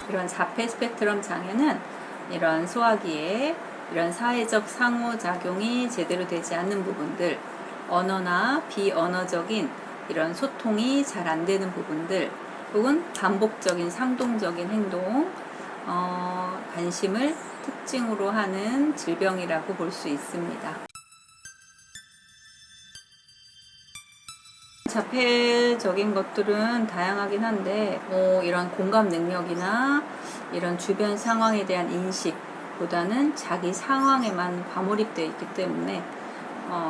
이런 자폐 스펙트럼 장애는 이런 소화기에 이런 사회적 상호작용이 제대로 되지 않는 부분들, 언어나 비언어적인 이런 소통이 잘 안 되는 부분들, 혹은 반복적인 상동적인 행동, 관심을 특징으로 하는 질병이라고 볼 수 있습니다. 자폐적인 것들은 다양하긴 한데, 이런 공감 능력이나 이런 주변 상황에 대한 인식보다는 자기 상황에만 과몰입되어 있기 때문에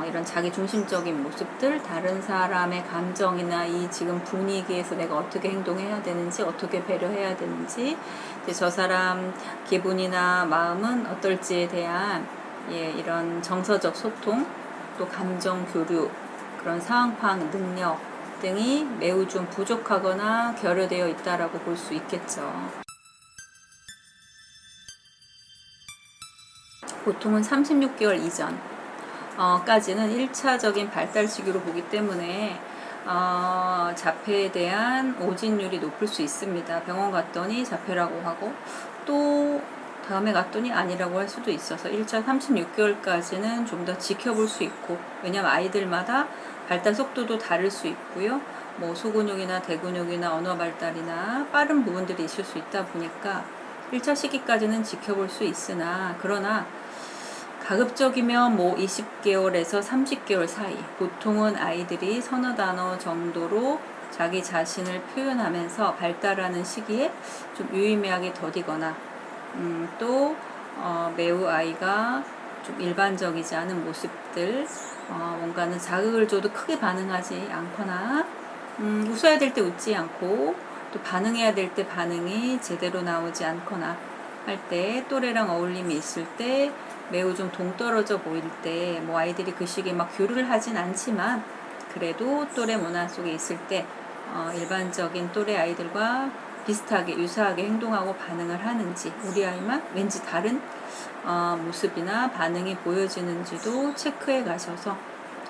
이런 자기 중심적인 모습들, 다른 사람의 감정이나 이 지금 분위기에서 내가 어떻게 행동해야 되는지, 어떻게 배려해야 되는지, 이제 저 사람 기분이나 마음은 어떨지에 대한 이런 정서적 소통, 또 감정 교류, 그런 상황 파악 능력 등이 매우 좀 부족하거나 결여되어 있다라고 볼 수 있겠죠. 보통은 36개월 이전 까지는 1차적인 발달 시기로 보기 때문에 자폐에 대한 오진율이 높을 수 있습니다. 병원 갔더니 자폐라고 하고 또 다음에 갔더니 아니라고 할 수도 있어서 1차 36개월까지는 좀 더 지켜볼 수 있고, 왜냐하면 아이들마다 발달 속도도 다를 수 있고요. 뭐 소근육이나 대근육이나 언어 발달이나 빠른 부분들이 있을 수 있다 보니까 1차 시기까지는 지켜볼 수 있으나, 그러나 가급적이면 뭐 20개월에서 30개월 사이, 보통은 아이들이 서너 단어 정도로 자기 자신을 표현하면서 발달하는 시기에 좀 유의미하게 더디거나, 또 매우 아이가 좀 일반적이지 않은 모습들, 뭔가는 자극을 줘도 크게 반응하지 않거나, 웃어야 될 때 웃지 않고, 또 반응해야 될 때 반응이 제대로 나오지 않거나 할 때, 또래랑 어울림이 있을 때 매우 좀 동떨어져 보일 때, 뭐 아이들이 그 시기에 막 교류를 하진 않지만 그래도 또래 문화 속에 있을 때 일반적인 또래 아이들과 비슷하게 유사하게 행동하고 반응을 하는지, 우리 아이만 왠지 다른 모습이나 반응이 보여지는지도 체크해 가셔서,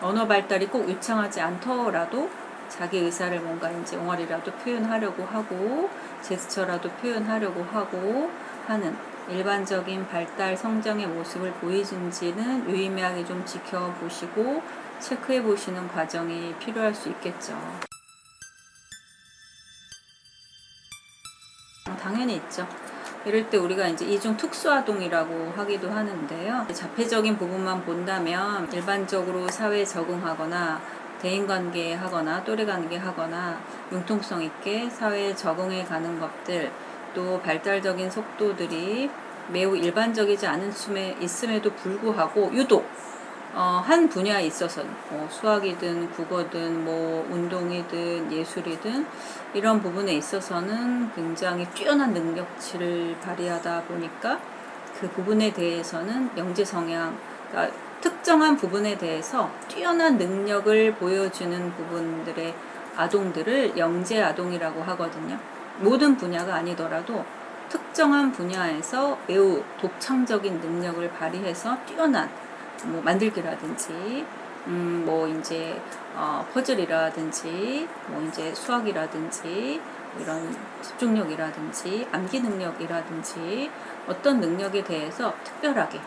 언어 발달이 꼭 유창하지 않더라도 자기 의사를 뭔가 이제 옹알이라도 표현하려고 하고, 제스처라도 표현하려고 하고 하는 일반적인 발달 성장의 모습을 보이는지는 유의미하게 좀 지켜보시고 체크해 보시는 과정이 필요할 수 있겠죠. 당연히 있죠. 이럴 때 우리가 이제 이중 특수아동이라고 하기도 하는데요. 자폐적인 부분만 본다면 일반적으로 사회에 적응하거나 대인관계 하거나 또래관계 하거나 융통성 있게 사회에 적응해 가는 것들, 또 발달적인 속도들이 매우 일반적이지 않은 춤에 있음에도 불구하고 유독 한 분야에 있어서 수학이든 국어든 뭐 운동이든 예술이든 이런 부분에 있어서는 굉장히 뛰어난 능력치를 발휘하다 보니까 그 부분에 대해서는 영재 성향, 그러니까 특정한 부분에 대해서 뛰어난 능력을 보여주는 부분들의 아동들을 영재 아동이라고 하거든요. 모든 분야가 아니더라도 특정한 분야에서 매우 독창적인 능력을 발휘해서 뛰어난 뭐 만들기라든지, 뭐 이제 퍼즐이라든지, 뭐 이제 수학이라든지, 이런 집중력이라든지, 암기 능력이라든지 어떤 능력에 대해서 특별하게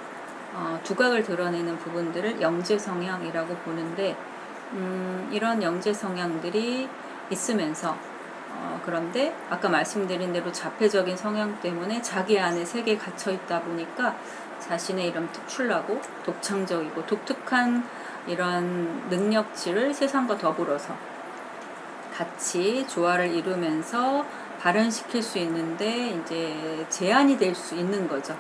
두각을 드러내는 부분들을 영재 성향이라고 보는데, 이런 영재 성향들이 있으면서 그런데 아까 말씀드린 대로 자폐적인 성향 때문에 자기 안에 세계에 갇혀 있다 보니까 자신의 이런 특출나고 독창적이고 독특한 이런 능력치를 세상과 더불어서 같이 조화를 이루면서 발현시킬 수 있는데 이제 제한이 될 수 있는 거죠.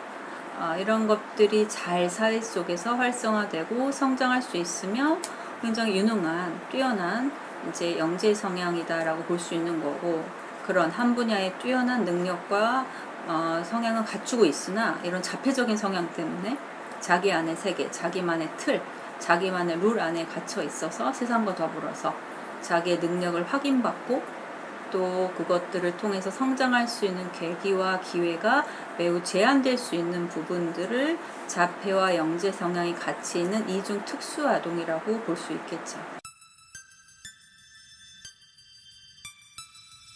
이런 것들이 잘 사회 속에서 활성화되고 성장할 수 있으면 굉장히 유능한 뛰어난 이제 영재 성향이다라고 볼 수 있는 거고, 그런 한 분야의 뛰어난 능력과 성향은 갖추고 있으나 이런 자폐적인 성향 때문에 자기 안의 세계, 자기만의 틀, 자기만의 룰 안에 갇혀 있어서 세상과 더불어서 자기의 능력을 확인받고 또 그것들을 통해서 성장할 수 있는 계기와 기회가 매우 제한될 수 있는 부분들을 자폐와 영재 성향이 같이 있는 이중 특수아동이라고 볼 수 있겠죠.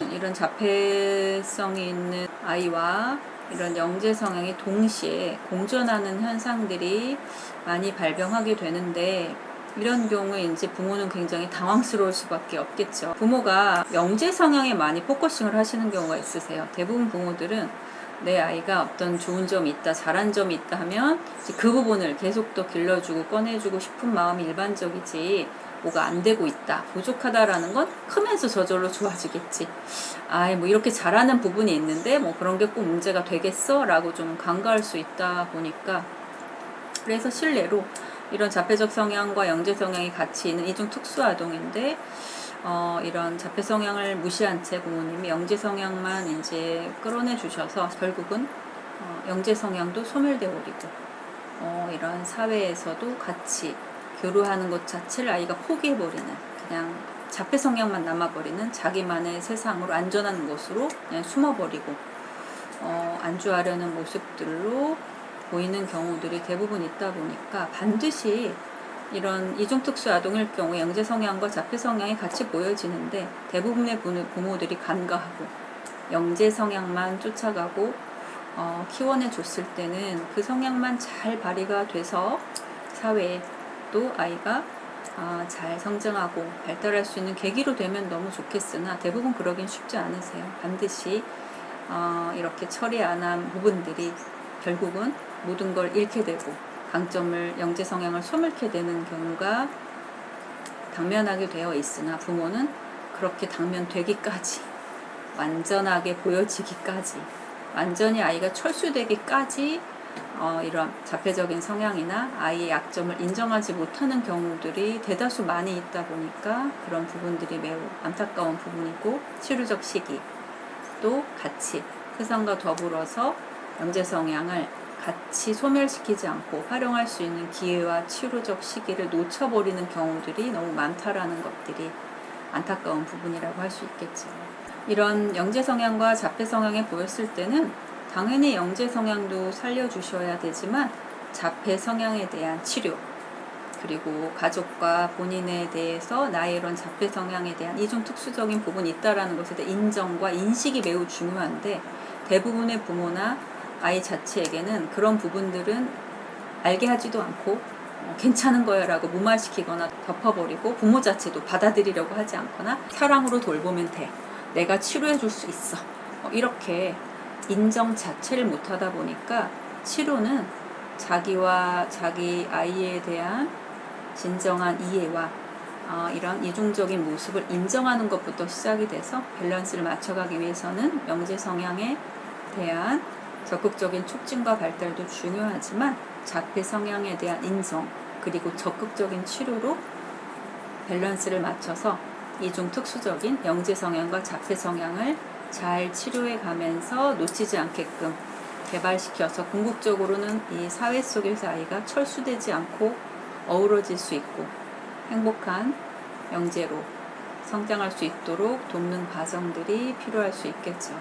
이런 자폐성이 있는 아이와 이런 영재 성향이 동시에 공존하는 현상들이 많이 발병하게 되는데, 이런 경우에 이제 부모는 굉장히 당황스러울 수밖에 없겠죠. 부모가 영재 성향에 많이 포커싱을 하시는 경우가 있으세요. 대부분 부모들은 내 아이가 어떤 좋은 점이 있다, 잘한 점이 있다 하면 이제 그 부분을 계속 더 길러주고 꺼내주고 싶은 마음이 일반적이지, 뭐가 안 되고 있다, 부족하다라는 건 크면서 저절로 좋아지겠지. 아이, 뭐 이렇게 잘하는 부분이 있는데 뭐 그런 게 꼭 문제가 되겠어? 라고 좀 간과할 수 있다 보니까, 그래서 실례로 이런 자폐적 성향과 영재 성향이 같이 있는 이중 특수아동인데, 이런 자폐 성향을 무시한 채 부모님이 영재 성향만 이제 끌어내 주셔서 결국은 영재 성향도 소멸되어 버리고, 이런 사회에서도 같이 교류하는 것 자체를 아이가 포기해버리는, 그냥 자폐 성향만 남아버리는 자기만의 세상으로, 안전한 곳으로 그냥 숨어버리고 안주하려는 모습들로 보이는 경우들이 대부분 있다 보니까, 반드시 이런 이중특수 아동일 경우 영재 성향과 자폐 성향이 같이 보여지는데, 대부분의 부모들이 간과하고 영재 성향만 쫓아가고 키워내 줬을 때는 그 성향만 잘 발휘가 돼서 사회에 또 아이가 잘 성장하고 발달할 수 있는 계기로 되면 너무 좋겠으나, 대부분 그러긴 쉽지 않으세요. 반드시 이렇게 처리 안 한 부분들이 결국은 모든 걸 잃게 되고 강점을, 영재 성향을 소멸케 되는 경우가 당면하게 되어 있으나, 부모는 그렇게 당면되기까지, 완전하게 보여지기까지, 완전히 아이가 철수되기까지 이런 자폐적인 성향이나 아이의 약점을 인정하지 못하는 경우들이 대다수 많이 있다 보니까, 그런 부분들이 매우 안타까운 부분이고, 치료적 시기 또 같이 세상과 더불어서 영재 성향을 같이 소멸시키지 않고 활용할 수 있는 기회와 치료적 시기를 놓쳐버리는 경우들이 너무 많다라는 것들이 안타까운 부분이라고 할 수 있겠죠. 이런 영재 성향과 자폐 성향에 보였을 때는 당연히 영재 성향도 살려주셔야 되지만, 자폐 성향에 대한 치료, 그리고 가족과 본인에 대해서 나의 이런 자폐 성향에 대한 이중 특수적인 부분이 있다라는 것에 대한 인정과 인식이 매우 중요한데, 대부분의 부모나 아이 자체에게는 그런 부분들은 알게 하지도 않고 괜찮은 거야 라고 무마시키거나 덮어버리고, 부모 자체도 받아들이려고 하지 않거나 사랑으로 돌보면 돼, 내가 치료해 줄 수 있어, 이렇게 인정 자체를 못하다 보니까, 치료는 자기와 자기 아이에 대한 진정한 이해와 이런 이중적인 모습을 인정하는 것부터 시작이 돼서, 밸런스를 맞춰가기 위해서는 영재 성향에 대한 적극적인 촉진과 발달도 중요하지만, 자폐 성향에 대한 인정 그리고 적극적인 치료로 밸런스를 맞춰서 이중 특수적인 영재 성향과 자폐 성향을 잘 치료해 가면서 놓치지 않게끔 개발시켜서, 궁극적으로는 이 사회 속에서 아이가 철수되지 않고 어우러질 수 있고 행복한 영재로 성장할 수 있도록 돕는 과정들이 필요할 수 있겠죠.